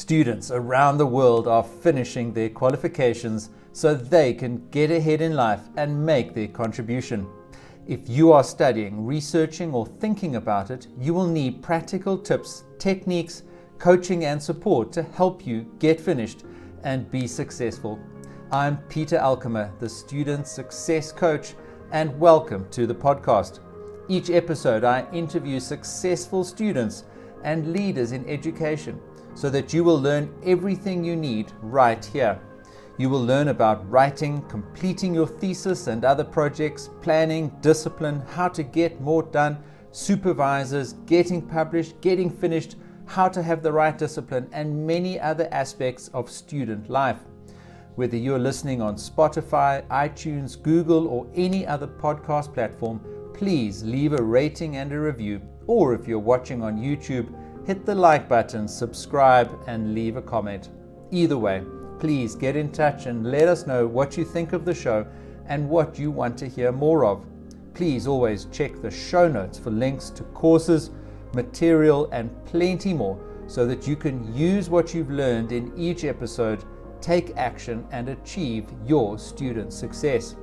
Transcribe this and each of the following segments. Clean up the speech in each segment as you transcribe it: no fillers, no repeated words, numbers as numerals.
Students around the world are finishing their qualifications so they can get ahead in life and make their contribution. If you are studying, researching, or thinking about it, you will need practical tips, techniques, coaching, and support to help you get finished and be successful. I'm Peter Alkemer, the Student Success Coach, and welcome to the podcast. Each episode, I interview successful students and leaders in education so that you will learn everything you need right here. You will learn about writing, completing your thesis and other projects, planning, discipline, how to get more done, supervisors, getting published, getting finished, how to have the right discipline, and many other aspects of student life. Whether you're listening on Spotify, iTunes, Google, or any other podcast platform, please leave a rating and a review. Or if you're watching on YouTube, hit the like button, subscribe, and leave a comment. Either way, please get in touch and let us know what you think of the show and what you want to hear more of. Please always check the show notes for links to courses, material, and plenty more so that you can use what you've learned in each episode, take action, and achieve your student success.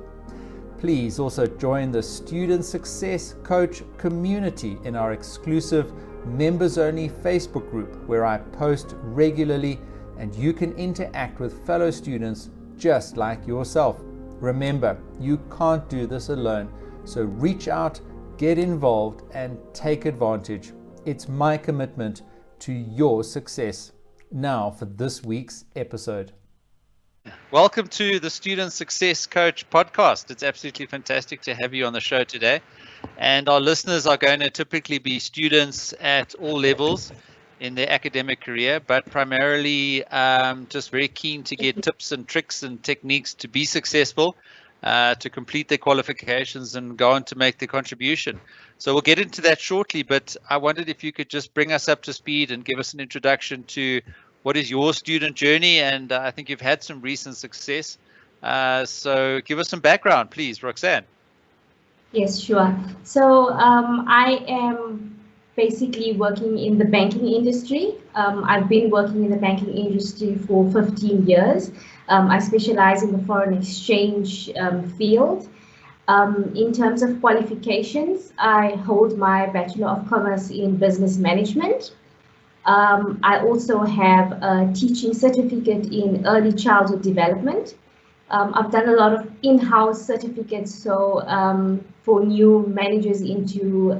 Please also join the Student Success Coach community in our exclusive members-only Facebook group where I post regularly and you can interact with fellow students just like yourself. Remember, you can't do this alone, so reach out, get involved, and take advantage. It's my commitment to your success. Now for this week's episode. Welcome to the Student Success Coach podcast. It's absolutely fantastic to have you on the show today. And our listeners are going to typically be students at all levels in their academic career, but primarily just very keen to get tips and tricks and techniques to be successful, to complete their qualifications and go on to make their contribution. So we'll get into that shortly, but I wondered if you could just bring us up to speed and give us an introduction to what is your student journey, and I think you've had some recent success. So give us some background, please, Roxann. Yes, sure. So I am basically working in the banking industry. I've been working in the banking industry for 15 years. I specialize in the foreign exchange field. In terms of qualifications, I hold my Bachelor of Commerce in Business Management. I also have a teaching certificate in early childhood development. I've done a lot of in-house certificates, so for new managers into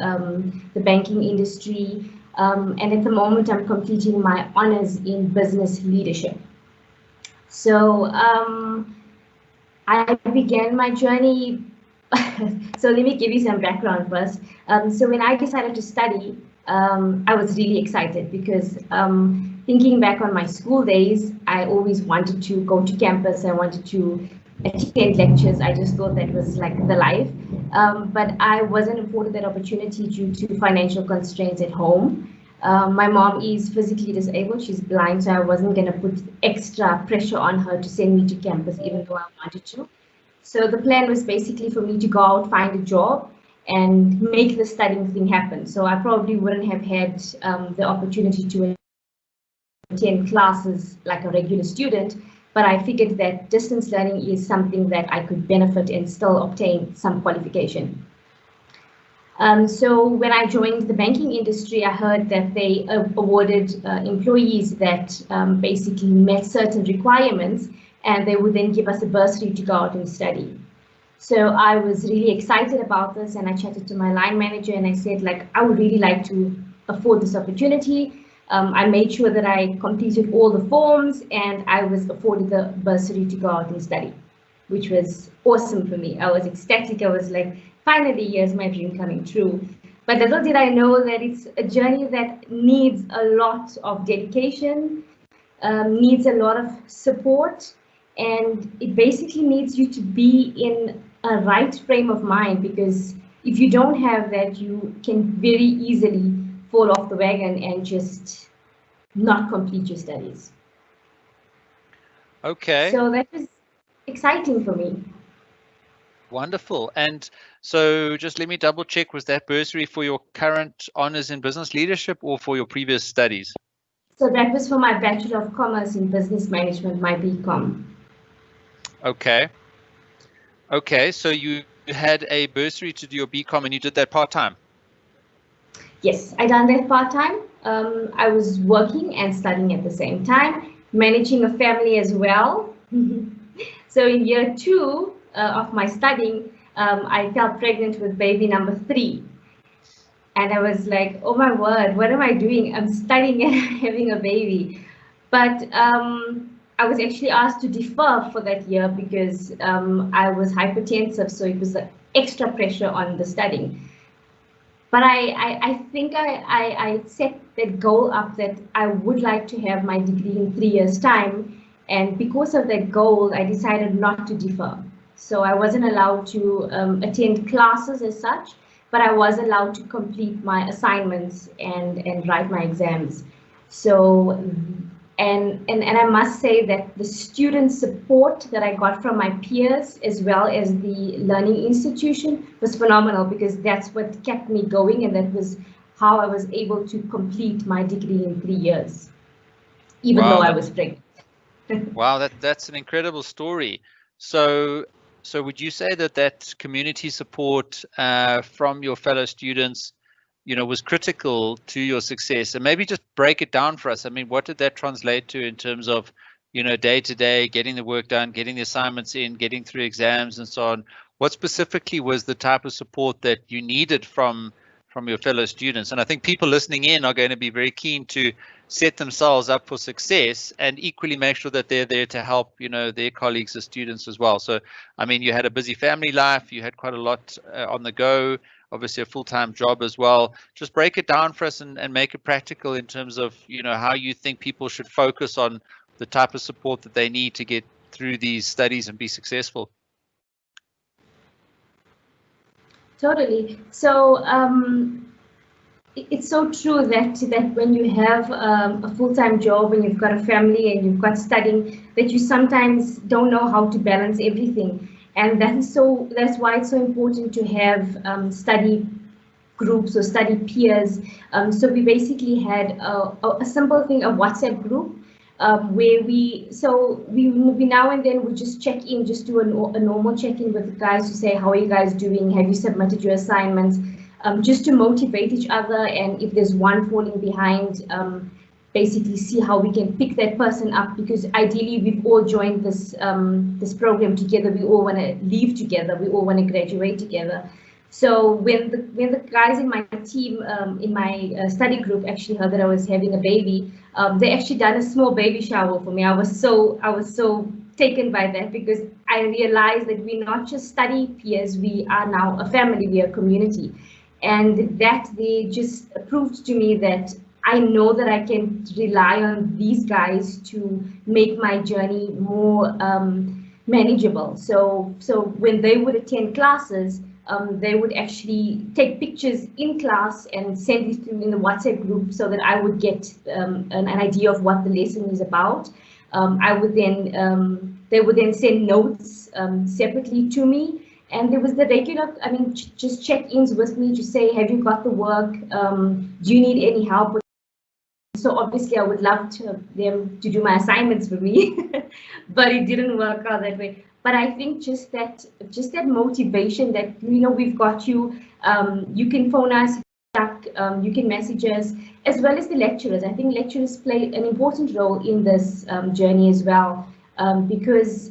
the banking industry. And at the moment, I'm completing my honors in business leadership. So I began my journey. So let me give you some background first. So when I decided to study, I was really excited because thinking back on my school days, I always wanted to go to campus. I wanted to attend lectures. I just thought that was like the life. But I wasn't afforded that opportunity due to financial constraints at home. My mom is physically disabled. She's blind, so I wasn't going to put extra pressure on her to send me to campus, even though I wanted to. So the plan was basically for me to go out, find a job, and make the studying thing happen. So I probably wouldn't have had the opportunity to attend classes like a regular student, but I figured that distance learning is something that I could benefit and still obtain some qualification. So when I joined the banking industry, I heard that they awarded employees that basically met certain requirements, and they would then give us a bursary to go out and study. So I was really excited about this, and I chatted to my line manager and I said, like, I would really like to afford this opportunity. I made sure that I completed all the forms and I was afforded the bursary to go out and study, which was awesome for me. I was ecstatic. I was like, finally, here's my dream coming true. But little did I know that it's a journey that needs a lot of dedication, needs a lot of support, and it basically needs you to be in a right frame of mind, because if you don't have that, you can very easily fall off the wagon and just not complete your studies. Okay. So that was exciting for me. Wonderful. And so just let me double check, was that bursary for your current honors in business leadership or for your previous studies? So that was for my Bachelor of Commerce in Business Management, my BCom. Okay. Okay, so you had a bursary to do your BCom and you did that part-time? Yes, I done that part-time. I was working and studying at the same time, managing a family as well. So in year 2 of my studying, I fell pregnant with baby number 3. And I was like, oh my word, what am I doing? I'm studying and having a baby. But I was actually asked to defer for that year because I was hypertensive, so it was extra pressure on the studying. But I think I set that goal up that I would like to have my degree in 3 years' time. And because of that goal, I decided not to defer. So I wasn't allowed to attend classes as such, but I was allowed to complete my assignments and write my exams. So and I must say that the student support that I got from my peers as well as the learning institution was phenomenal, because that's what kept me going, and that was how I was able to complete my degree in 3 years, even though I was pregnant. Wow, that's an incredible story. So would you say that community support from your fellow students, was critical to your success? And maybe just break it down for us. I mean, what did that translate to in terms of, day to day, getting the work done, getting the assignments in, getting through exams and so on? What specifically was the type of support that you needed from your fellow students? And I think people listening in are going to be very keen to set themselves up for success and equally make sure that they're there to help, their colleagues as students as well. So, I mean, you had a busy family life, you had quite a lot on the go, obviously a full-time job as well. Just break it down for us and make it practical in terms of, how you think people should focus on the type of support that they need to get through these studies and be successful. Totally. So it's so true that when you have a full-time job and you've got a family and you've got studying, that you sometimes don't know how to balance everything. And that's why it's so important to have study groups or study peers. So we basically had a simple thing, a WhatsApp group, where we now and then would just check in, just do a normal check-in with the guys to say, how are you guys doing? Have you submitted your assignments? Just to motivate each other, and if there's one falling behind, basically see how we can pick that person up, because ideally we've all joined this program together. We all want to leave together. We all want to graduate together. So when the guys in my team, in my study group, actually heard that I was having a baby, they actually done a small baby shower for me. I was so taken by that, because I realized that we're not just study peers, we are now a family, we are a community. And that they just proved to me that I know that I can rely on these guys to make my journey more manageable. So when they would attend classes, they would actually take pictures in class and send it to me in the WhatsApp group, so that I would get an idea of what the lesson is about. They would then send notes separately to me. And there was the regular, just check-ins with me to say, have you got the work? Do you need any help? So obviously I would love them to do my assignments for me, but it didn't work out that way. But I think just that motivation that, we've got you, you can phone us, you can message us, as well as the lecturers. I think lecturers play an important role in this journey as well, because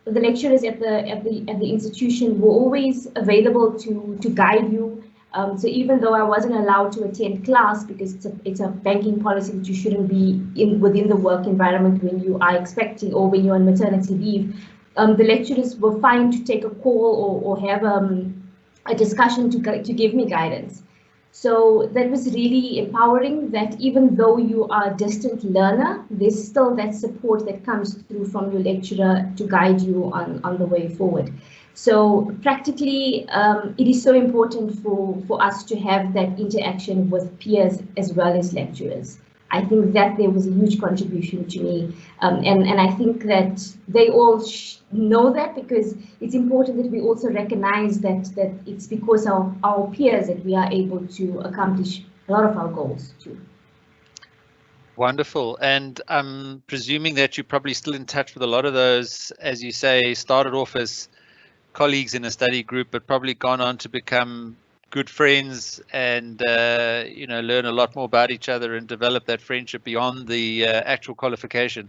the lecturers at the institution were always available to guide you. So even though I wasn't allowed to attend class, because it's a banking policy that you shouldn't be within the work environment when you are expecting or when you're on maternity leave, the lecturers were fine to take a call or have a discussion to give me guidance. So that was really empowering, that even though you are a distant learner, there's still that support that comes through from your lecturer to guide you on the way forward. So practically, it is so important for us to have that interaction with peers as well as lecturers. I think that there was a huge contribution to me, and I think that they all know that, because it's important that we also recognize that it's because of our peers that we are able to accomplish a lot of our goals too. Wonderful. And I'm presuming that you're probably still in touch with a lot of those, as you say, started off as colleagues in a study group, but probably gone on to become good friends and, learn a lot more about each other and develop that friendship beyond the actual qualification.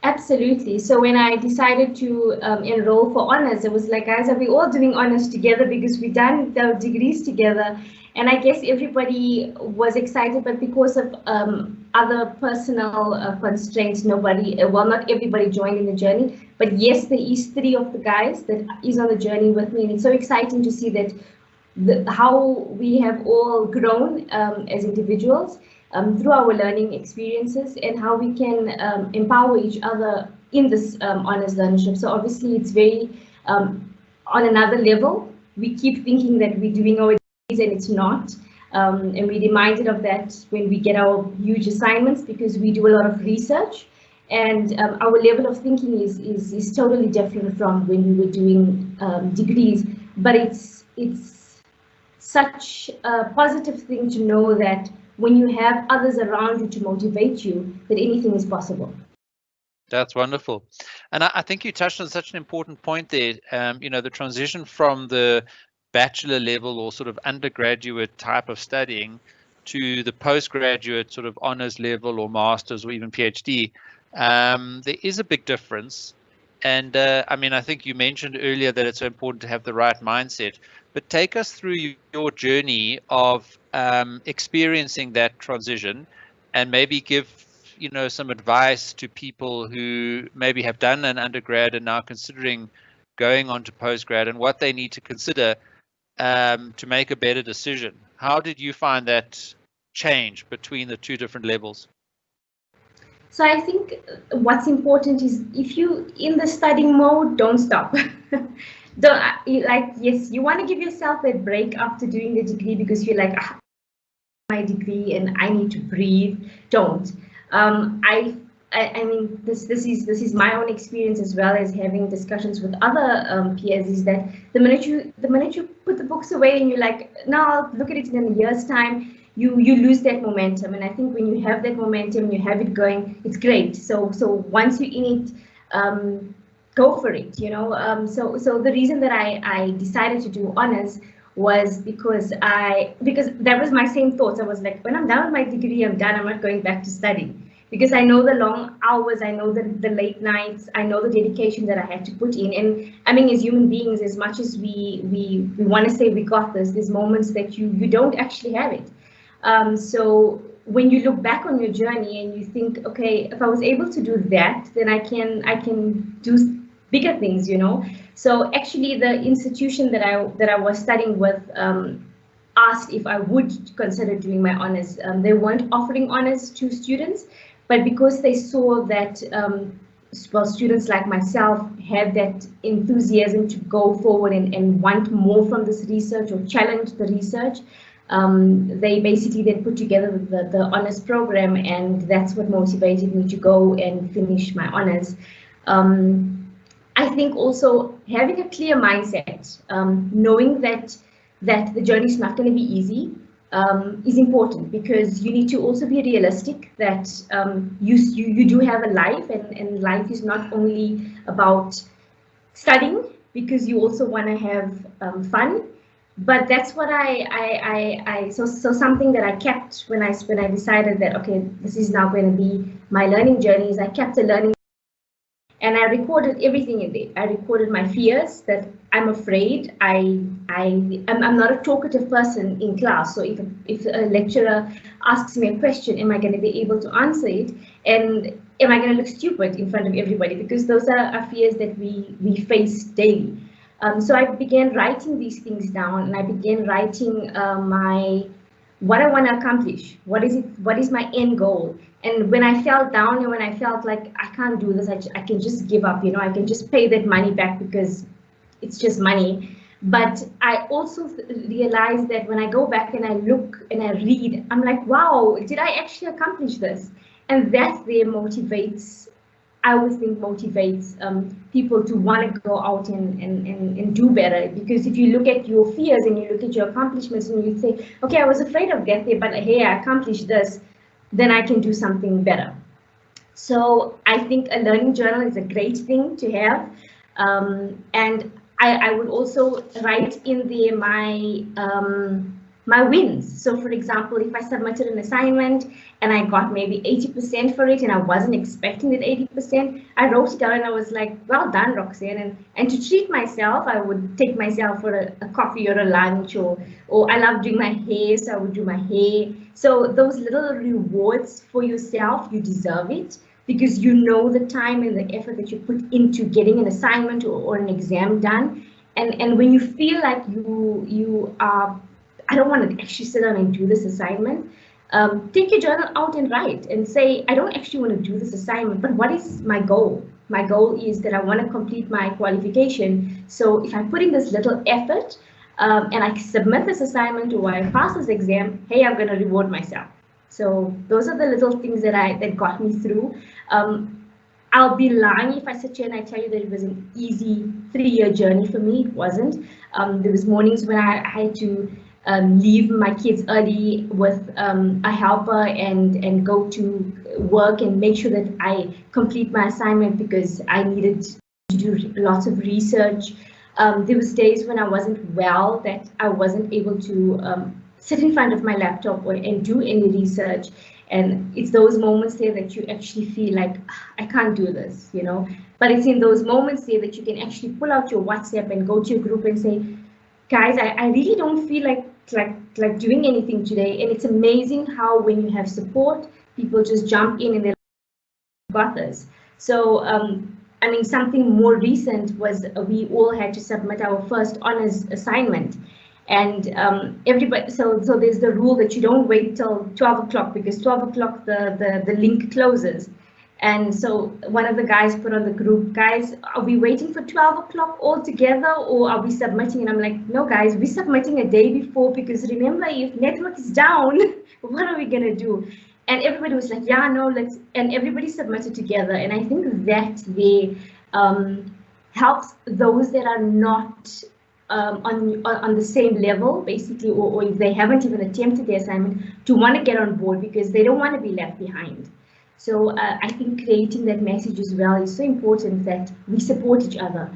Absolutely. So when I decided to enroll for honors, it was like, guys, are we all doing honors together because we done the degrees together? And I guess everybody was excited, but because of other personal constraints, not everybody joined in the journey. But yes, there is 3 of the guys that is on the journey with me, and it's so exciting to see that how we have all grown as individuals through our learning experiences, and how we can empower each other in this honors learnership. So obviously it's very on another level. We keep thinking that we're doing our degrees and it's not. And we're reminded of that when we get our huge assignments, because we do a lot of research, and our level of thinking is totally different from when we were doing degrees. But it's such a positive thing to know that when you have others around you to motivate you, that anything is possible. That's wonderful. And I think you touched on such an important point there. The transition from the bachelor level or sort of undergraduate type of studying to the postgraduate sort of honors level or masters or even PhD, there is a big difference. And I think you mentioned earlier that it's so important to have the right mindset. But take us through your journey of experiencing that transition, and maybe give some advice to people who maybe have done an undergrad and now considering going on to postgrad, and what they need to consider to make a better decision. How did you find that change between the 2 different levels? So I think what's important is, if you in the studying mode, don't stop. Yes, you want to give yourself that break after doing the degree because you're like, my degree and I need to breathe. Don't. I mean, this is my own experience, as well as having discussions with other peers, is that the minute you put the books away and you're like, no, I'll look at it in a year's time, you lose that momentum. And I think when you have that momentum, you have it going, it's great. So once you're in it, go for it. So the reason that I decided to do honors was because that was my same thoughts. I was like, when I'm done with my degree, I'm done. I'm not going back to study, because I know the long hours, I know the late nights, I know the dedication that I had to put in. And I mean, as human beings, as much as we want to say we got this, there's moments that you don't actually have it. So when you look back on your journey and you think, okay, if I was able to do that, then I can do bigger things, So actually, the institution that I was studying with asked if I would consider doing my honors. They weren't offering honors to students, but because they saw that students like myself had that enthusiasm to go forward and want more from this research or challenge the research, they basically then put together the honors program, and that's what motivated me to go and finish my honors. I think also having a clear mindset, knowing that the journey is not going to be easy, is important, because you need to also be realistic that you do have a life, and life is not only about studying, because you also want to have fun. But that's what so something that I kept when I decided that, okay, this is now going to be my learning journey, is I kept a learning. And I recorded everything in there. I recorded my fears, that I'm afraid. I'm not a talkative person in class. So if a lecturer asks me a question, am I going to be able to answer it? And am I going to look stupid in front of everybody? Because those are fears that we face daily. So I began writing these things down, and I began writing what I want to accomplish. What is my end goal? And when I felt down, and when I felt like I can't do this, I can just give up, I can just pay that money back because it's just money. But I also realized that when I go back and I look and I read, I'm like, wow, did I actually accomplish this? And that there motivates, I would think motivates people to want to go out and do better. Because if you look at your fears and you look at your accomplishments and you say, okay, I was afraid of getting there, but hey, I accomplished this. then I can do something better. So I think a learning journal is a great thing to have. And I would also write in there my wins. So for example, if I submitted an assignment and I got maybe 80% for it and I wasn't expecting that 80%, I wrote it down and I was like, well done, Roxann. And to treat myself, I would take myself for a coffee or a lunch, or I love doing my hair, so I would do my hair. So those little rewards for yourself, you deserve it, because you know the time and the effort that you put into getting an assignment or an exam done. And when you feel like you are, I don't want to actually sit down and do this assignment, take your journal out and write and say, I don't actually want to do this assignment, but what is my goal? My goal is that I want to complete my qualification. So if I put in this little effort and I submit this assignment or I pass this exam, hey, I'm going to reward myself. So those are the little things that got me through. I'll be lying if I sit here and I tell you that it was an easy 3-year journey for me. It wasn't. There was mornings when I had to leave my kids early with a helper and go to work and make sure that I complete my assignment because I needed to do lots of research. There was days when I wasn't well that I wasn't able to sit in front of my laptop and do any research. And it's those moments there that you actually feel like, I can't do this, you know. But it's in those moments there that you can actually pull out your WhatsApp and go to your group and say, guys, I really don't feel like doing anything today. And it's amazing how when you have support, people just jump in and they're like, got this. So I mean, something more recent was we all had to submit our first honors assignment. And everybody, so there's the rule that you don't wait till 12 o'clock because 12 o'clock the link closes. And so one of the guys put on the group, guys, are we waiting for 12 o'clock all together or are we submitting? And I'm like, no, guys, we're submitting a day before because remember, if network is down, what are we going to do? And everybody was like, yeah, no, let's, and everybody submitted together. And I think that they helps those that are not on the same level, basically, or if they haven't even attempted the assignment, to want to get on board because they don't want to be left behind. So I think creating that message as well is so important, that we support each other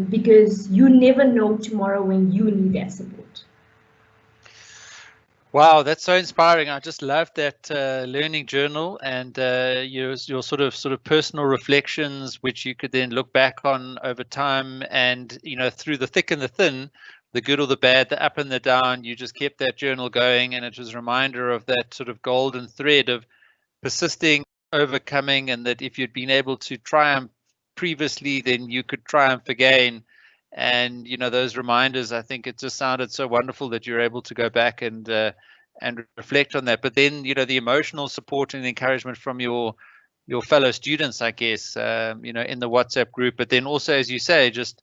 because you never know tomorrow when you need that support. Wow, that's so inspiring. I just love that learning journal and your sort of personal reflections, which you could then look back on over time, and you know, through the thick and the thin, the good or the bad, the up and the down, you just kept that journal going, and it was a reminder of that sort of golden thread of persisting, overcoming, and that if you'd been able to triumph previously, then you could triumph again. And you know, those reminders, I think it just sounded so wonderful that you're able to go back and reflect on that. But then, you know, the emotional support and encouragement from your fellow students, I guess, you know, in the WhatsApp group. But then also, as you say, just,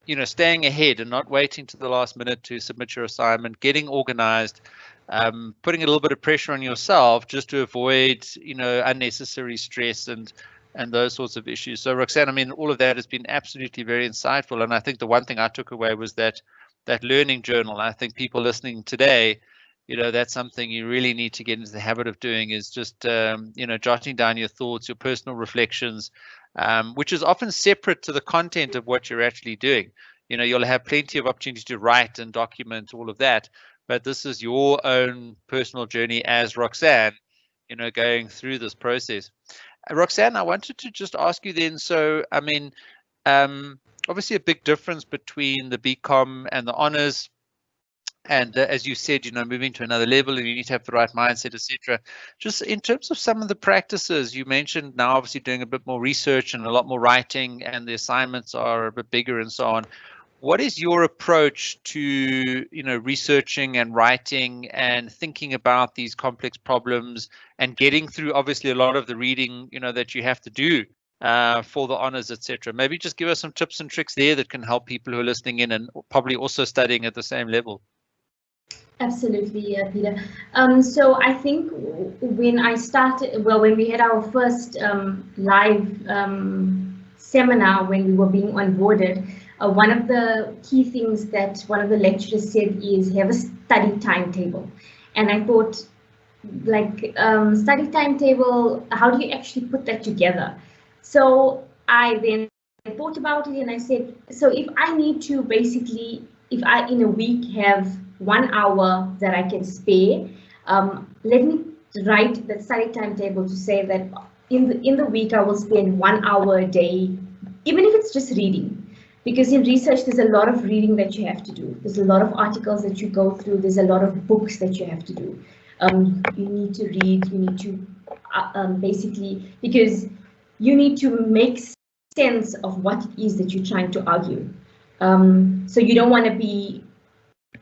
you know, staying ahead and not waiting to the last minute to submit your assignment, getting organized, putting a little bit of pressure on yourself just to avoid, you know, unnecessary stress and those sorts of issues. So Roxann, I mean, all of that has been absolutely very insightful. And I think the one thing I took away was that learning journal. I think people listening today, you know, that's something you really need to get into the habit of doing, is just, you know, jotting down your thoughts, your personal reflections, which is often separate to the content of what you're actually doing. You know, you'll have plenty of opportunity to write and document all of that, but this is your own personal journey as Roxann, you know, going through this process. Roxann, I wanted to just ask you then, so, I mean, obviously a big difference between the BCom and the honors. And as you said, you know, moving to another level and you need to have the right mindset, etc. Just in terms of some of the practices you mentioned, now obviously doing a bit more research and a lot more writing, and the assignments are a bit bigger and so on. What is your approach to, you know, researching and writing and thinking about these complex problems and getting through obviously a lot of the reading, you know, that you have to do for the honors, etc. Maybe just give us some tips and tricks there that can help people who are listening in and probably also studying at the same level. Absolutely, Peter. So I think when I started, well, when we had our first live seminar, when we were being onboarded, one of the key things that one of the lecturers said is have a study timetable. And I thought, study timetable, how do you actually put that together? So I then thought about it and I said, so if I need to basically, if I in a week have 1 hour that I can spare, let me write that study timetable to say that in the week I will spend 1 hour a day, even if it's just reading. Because in research, there's a lot of reading that you have to do. There's a lot of articles that you go through. There's a lot of books that you have to do. You need to read, you need to basically, because you need to make sense of what it is that you're trying to argue. So you don't want to be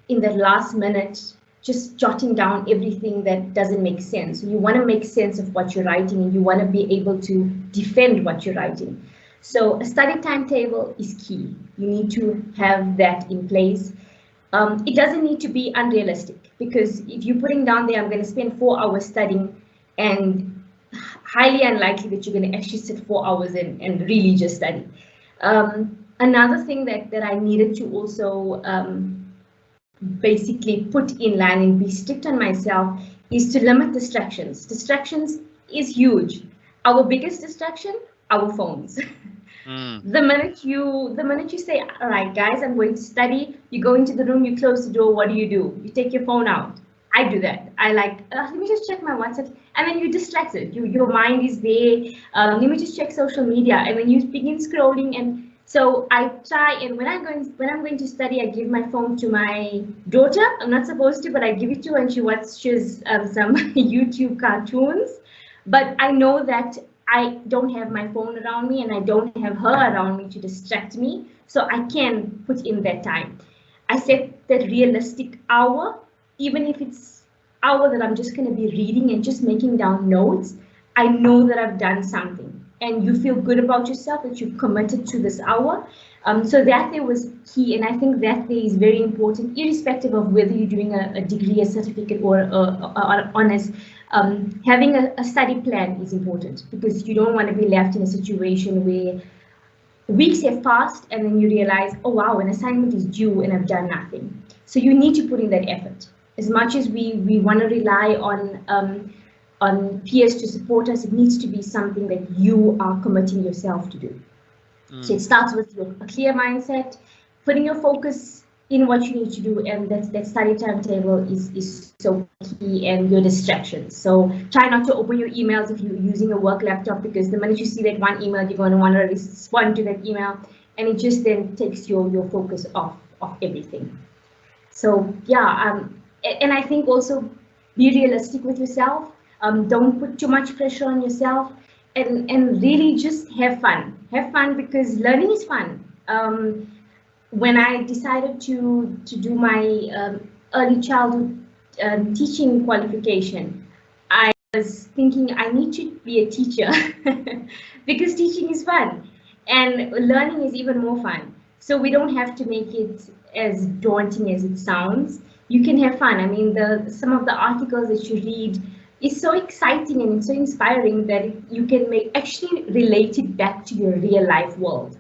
in the last minute just jotting down everything that doesn't make sense. You want to make sense of what you're writing and you want to be able to defend what you're writing. So a study timetable is key. You need to have that in place. It doesn't need to be unrealistic, because if you're putting down there, I'm going to spend 4 hours studying, and highly unlikely that you're going to actually sit 4 hours and really just study. Another thing that I needed to also basically put in line and be strict on myself is to limit distractions. Distractions is huge. Our biggest distraction, our phones. The minute you say, all right, guys, I'm going to study, you go into the room, you close the door, what do? You take your phone out. I do that. I let me just check my WhatsApp, and then you're distracted. Your mind is there. Let me just check social media, and then you begin scrolling. And so I try, and when I'm going to study, I give my phone to my daughter. I'm not supposed to, but I give it to her, and she watches some YouTube cartoons. But I know that I don't have my phone around me and I don't have her around me to distract me, so I can put in that time. I set that realistic hour, even if it's hour that I'm just going to be reading and just making down notes. I know that I've done something, and you feel good about yourself that you've committed to this hour. So that there was key, and I think that there is very important, irrespective of whether you're doing a degree, a certificate, or honors. Having a study plan is important, because you don't want to be left in a situation where weeks have passed and then you realize, oh wow, an assignment is due and I've done nothing. So you need to put in that effort. As much as we want to rely on peers to support us, it needs to be something that you are committing yourself to do. So it starts with a clear mindset, putting your focus in what you need to do, and that study timetable is so key, and your distractions. So try not to open your emails if you're using a work laptop, because the minute you see that one email, you're going to want to respond to that email, and it just then takes your focus off everything. So yeah, and I think also be realistic with yourself. Don't put too much pressure on yourself, and really just have fun. Have fun, because learning is fun. When I decided to do my early childhood teaching qualification, I was thinking I need to be a teacher because teaching is fun and learning is even more fun. So we don't have to make it as daunting as it sounds. You can have fun. I mean, some of the articles that you read is so exciting and it's so inspiring that you can actually relate it back to your real life world.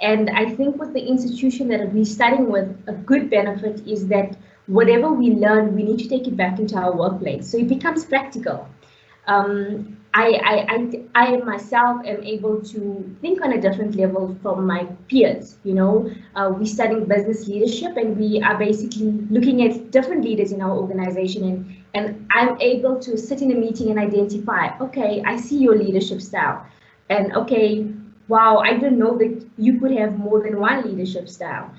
And I think with the institution that we're studying with, a good benefit is that whatever we learn, we need to take it back into our workplace. So it becomes practical. I myself am able to think on a different level from my peers. You know, we're studying business leadership, and we are basically looking at different leaders in our organization, and I'm able to sit in a meeting and identify, okay, I see your leadership style, and okay, wow, I didn't know that you could have more than one leadership style.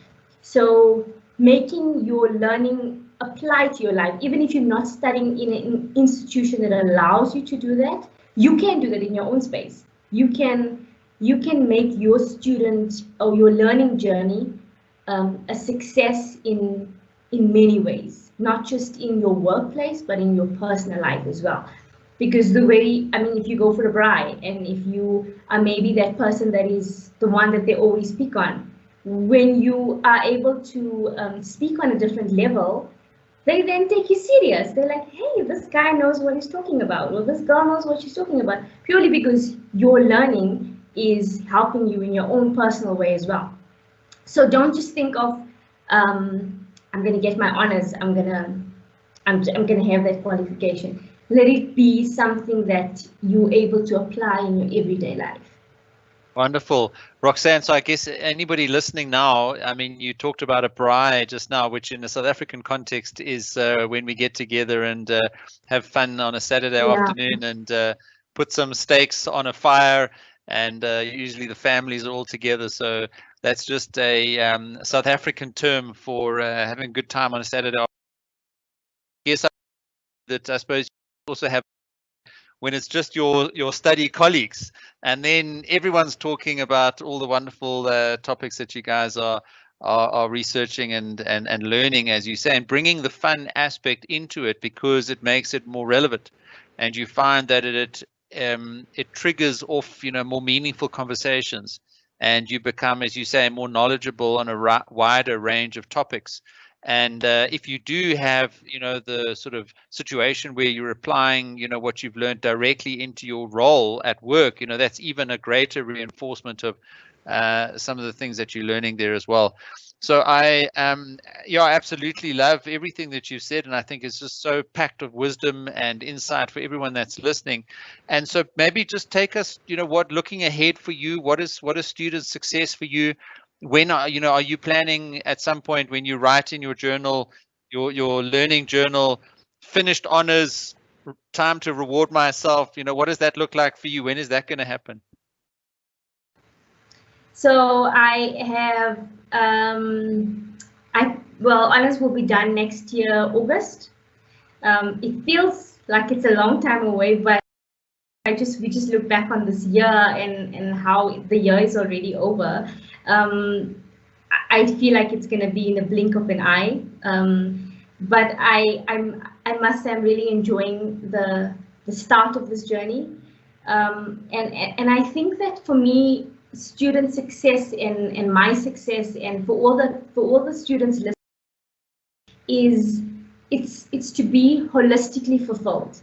So making your learning apply to your life, even if you're not studying in an institution that allows you to do that, you can do that in your own space. You can make your student or your learning journey a success in many ways, not just in your workplace, but in your personal life as well. Because the way, I mean, if you go for a braai, and if you are maybe that person that is the one that they always pick on, when you are able to speak on a different level, they then take you serious. They're like, hey, this guy knows what he's talking about, or this girl knows what she's talking about, purely because your learning is helping you in your own personal way as well. So don't just think of, I'm going to get my honors, I'm gonna have that qualification. let it be something that you're able to apply in your everyday life. Wonderful. Roxann, so I guess anybody listening now, I mean, you talked about a braai just now, which in a South African context is when we get together and have fun on a Saturday afternoon and put some steaks on a fire, and usually the families are all together. So that's just a South African term for having a good time on a Saturday afternoon. Yes, that I suppose you also have when it's just your study colleagues, and then everyone's talking about all the wonderful topics that you guys are researching and learning, as you say, and bringing the fun aspect into it because it makes it more relevant, and you find that it triggers off more meaningful conversations, and you become, as you say, more knowledgeable on a wider range of topics. And if you do have, the sort of situation where you're applying, what you've learned directly into your role at work, that's even a greater reinforcement of some of the things that you're learning there as well. So I absolutely love everything that you've said, and I think it's just so packed of wisdom and insight for everyone that's listening. And so maybe just take us, looking ahead for you, what is student success for you? When are you planning at some point when you write in your journal, your learning journal, finished honors, time to reward myself? What does that look like for you? When is that going to happen? So I have honors will be done next year, August. It feels like it's a long time away, but we just look back on this year and how the year is already over. I feel like it's going to be in the blink of an eye. But I must say I'm really enjoying the start of this journey. And I think that for me, student success and my success, and for all the students listening, is it's to be holistically fulfilled.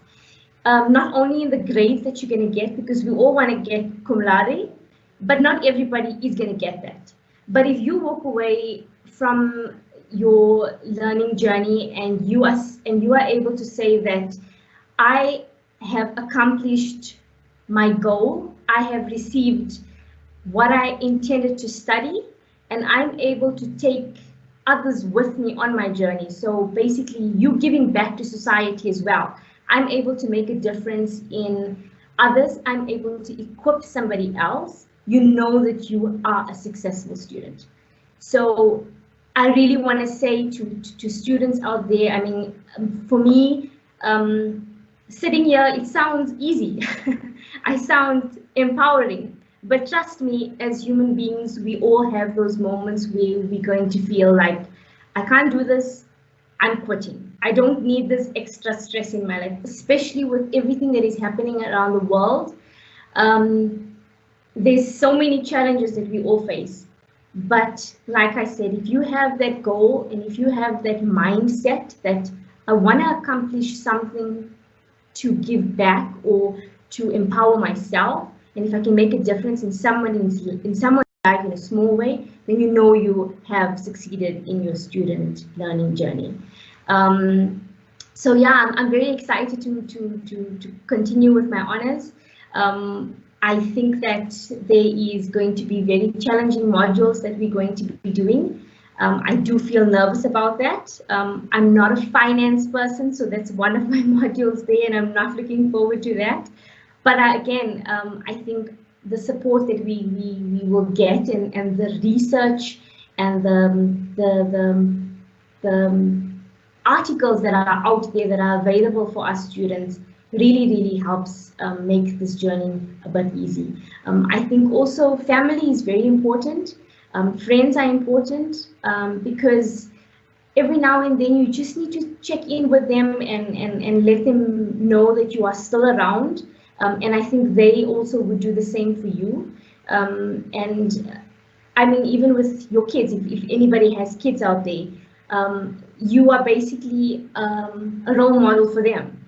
Not only in the grades that you're going to get, because we all want to get cum laude, but not everybody is going to get that. But if you walk away from your learning journey and you are able to say that I have accomplished my goal, I have received what I intended to study, and I'm able to take others with me on my journey. So basically, you giving back to society as well. I'm able to make a difference in others. I'm able to equip somebody else. You know that you are a successful student. So I really want to say to students out there, I mean, for me, sitting here, it sounds easy. I sound empowering. But trust me, as human beings, we all have those moments where we're going to feel like, I can't do this, I'm quitting. I don't need this extra stress in my life, especially with everything that is happening around the world. There's so many challenges that we all face. But like I said, if you have that goal and if you have that mindset that I want to accomplish something to give back or to empower myself, and if I can make a difference in someone's life in a small way, then you know you have succeeded in your student learning journey. So yeah, I'm very excited to continue with my honors. I think that there is going to be very challenging modules that we're going to be doing. I do feel nervous about that. I'm not a finance person, so that's one of my modules there, and I'm not looking forward to that. But again, I think the support that we will get and the research and the articles that are out there that are available for us students really helps make this journey a bit easy. I think also family is very important. Friends are important because every now and then you just need to check in with them and let them know that you are still around. And I think they also would do the same for you. And I mean, even with your kids, if anybody has kids out there, you are basically a role model for them.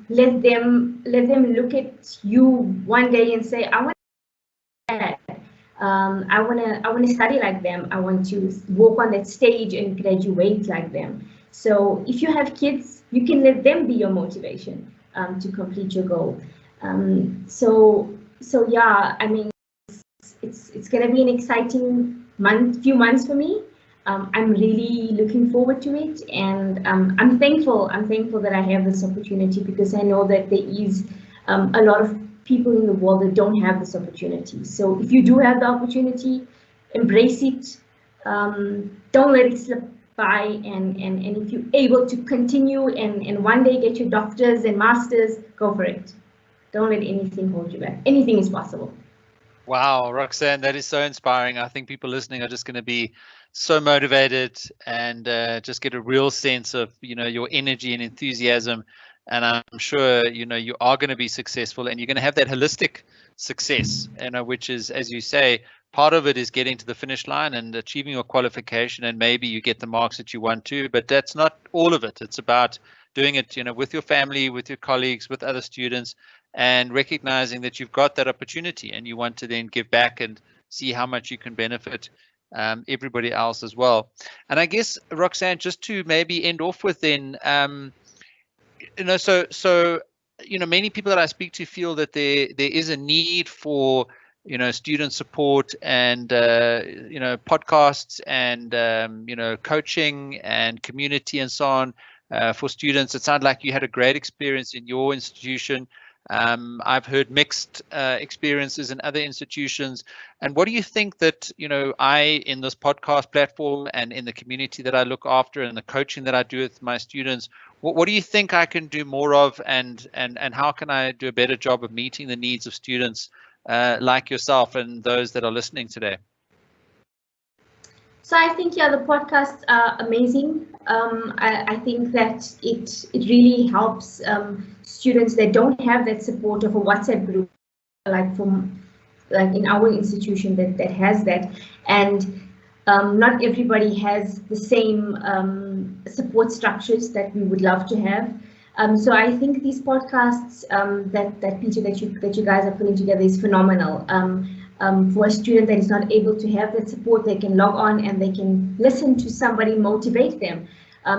Let them look at you one day and say, I want to study like them. I want to walk on that stage and graduate like them. So if you have kids, you can let them be your motivation to complete your goal. So yeah, I mean, it's going to be an exciting few months for me. I'm really looking forward to it, and I'm thankful that I have this opportunity, because I know that there is a lot of people in the world that don't have this opportunity. So if you do have the opportunity, embrace it. Don't let it slip by, and if you're able to continue and one day get your doctors and masters, go for it. Don't let anything hold you back. Anything is possible. Wow, Roxann, that is so inspiring. I think people listening are just going to be so motivated and just get a real sense of, your energy and enthusiasm. And I'm sure, you are going to be successful, and you're going to have that holistic success, which is, as you say, part of it is getting to the finish line and achieving your qualification, and maybe you get the marks that you want to, but that's not all of it. It's about doing it, with your family, with your colleagues, with other students, and recognizing that you've got that opportunity and you want to then give back and see how much you can benefit everybody else as well. And I guess, Roxann, just to maybe end off with then, so many people that I speak to feel that there is a need for student support and podcasts and coaching and community and so on for students. It sounded like you had a great experience in your institution. I've heard mixed experiences in other institutions. And what do you think that, I, in this podcast platform and in the community that I look after and the coaching that I do with my students, what do you think I can do more of, and how can I do a better job of meeting the needs of students like yourself and those that are listening today? So I think, yeah, the podcasts are amazing. I think that it really helps students that don't have that support of a WhatsApp group, like in our institution that has that, and not everybody has the same support structures that we would love to have. So I think these podcasts that Peter, that you guys are putting together is phenomenal. For a student that is not able to have that support, they can log on and they can listen to somebody motivate them,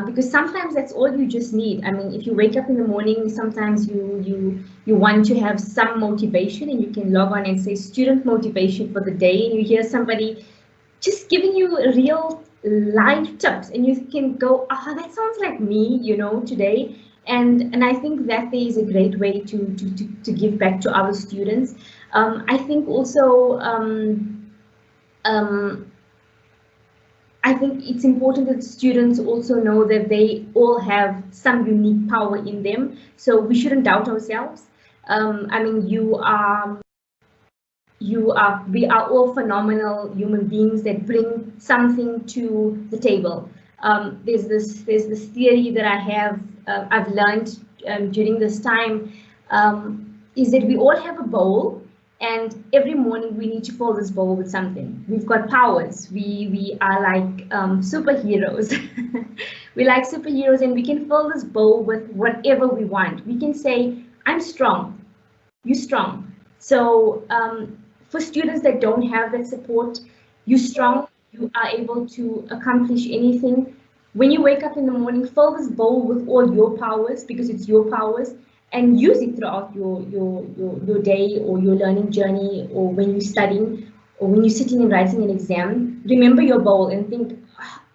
because sometimes that's all you just need. I mean, if you wake up in the morning, sometimes you want to have some motivation, and you can log on and say student motivation for the day, and you hear somebody just giving you real life tips, and you can go, that sounds like me, today. And I think that there is a great way to give back to our students. I think also I think it's important that students also know that they all have some unique power in them, so we shouldn't doubt ourselves. I mean, we are all phenomenal human beings that bring something to the table. There's this theory that I've learned during this time, is that we all have a bowl, and every morning we need to fill this bowl with something. We've got powers. We are like superheroes. We're like superheroes, and we can fill this bowl with whatever we want. We can say, I'm strong, you're strong. So for students that don't have that support, you're strong, you are able to accomplish anything. When you wake up in the morning, fill this bowl with all your powers, because it's your powers, and use it throughout your day or your learning journey, or when you're studying, or when you're sitting and writing an exam. Remember your bowl and think,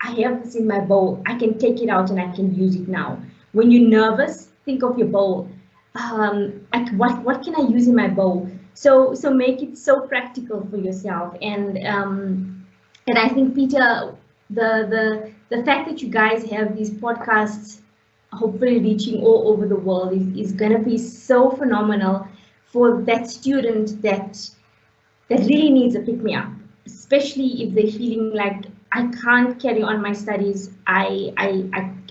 I have this in my bowl, I can take it out and I can use it now. When you're nervous, think of your bowl. What can I use in my bowl? So make it so practical for yourself. And I think, Peter, the fact that you guys have these podcasts hopefully reaching all over the world is going to be so phenomenal for that student that really needs a pick-me-up, especially if they're feeling like, I can't carry on my studies, I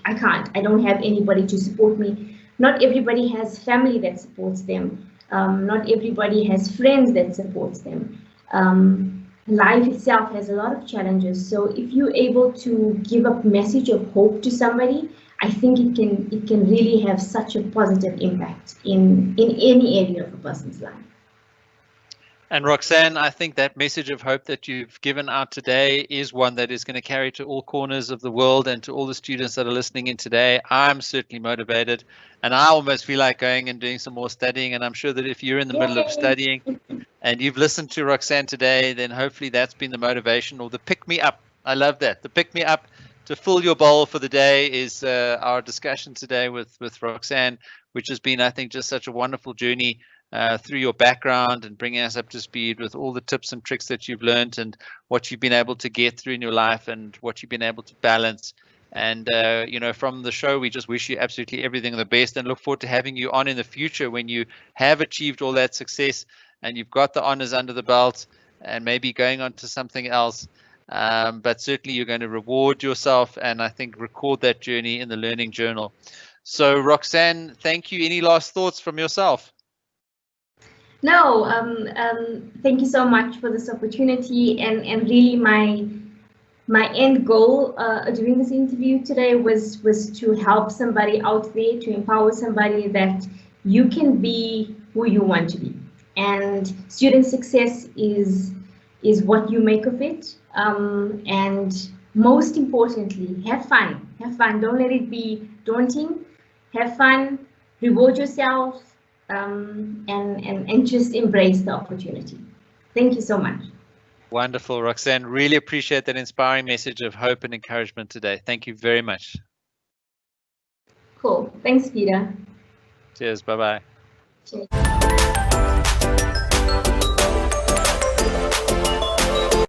can't, I don't have anybody to support me. Not everybody has family that supports them. Not everybody has friends that supports them. Life itself has a lot of challenges. So if you're able to give a message of hope to somebody, I think it can really have such a positive impact in any area of a person's life. And Roxann, I think that message of hope that you've given out today is one that is going to carry to all corners of the world and to all the students that are listening in today. I'm certainly motivated, and I almost feel like going and doing some more studying. And I'm sure that if you're in the middle of studying and you've listened to Roxann today, then hopefully that's been the motivation or the pick me up. I love that. The pick me up to fill your bowl for the day is our discussion today with Roxann, which has been, I think, just such a wonderful journey through your background and bringing us up to speed with all the tips and tricks that you've learned and what you've been able to get through in your life and what you've been able to balance. And, you know, from the show, we just wish you absolutely everything the best and look forward to having you on in the future when you have achieved all that success and you've got the honors under the belt and maybe going on to something else. But certainly you're going to reward yourself and I think record that journey in the Learning Journal. So Roxann, thank you. Any last thoughts from yourself? No, thank you so much for this opportunity, and really my end goal during this interview today was to help somebody out there, to empower somebody that you can be who you want to be, and student success is what you make of it, and most importantly, have fun. Don't let it be daunting. Have fun, reward yourself, and just embrace the opportunity. Thank you so much. Wonderful, Roxann. Really appreciate that inspiring message of hope and encouragement today. Thank you very much. Cool. Thanks, Peter. Cheers. Bye-bye. Cheers.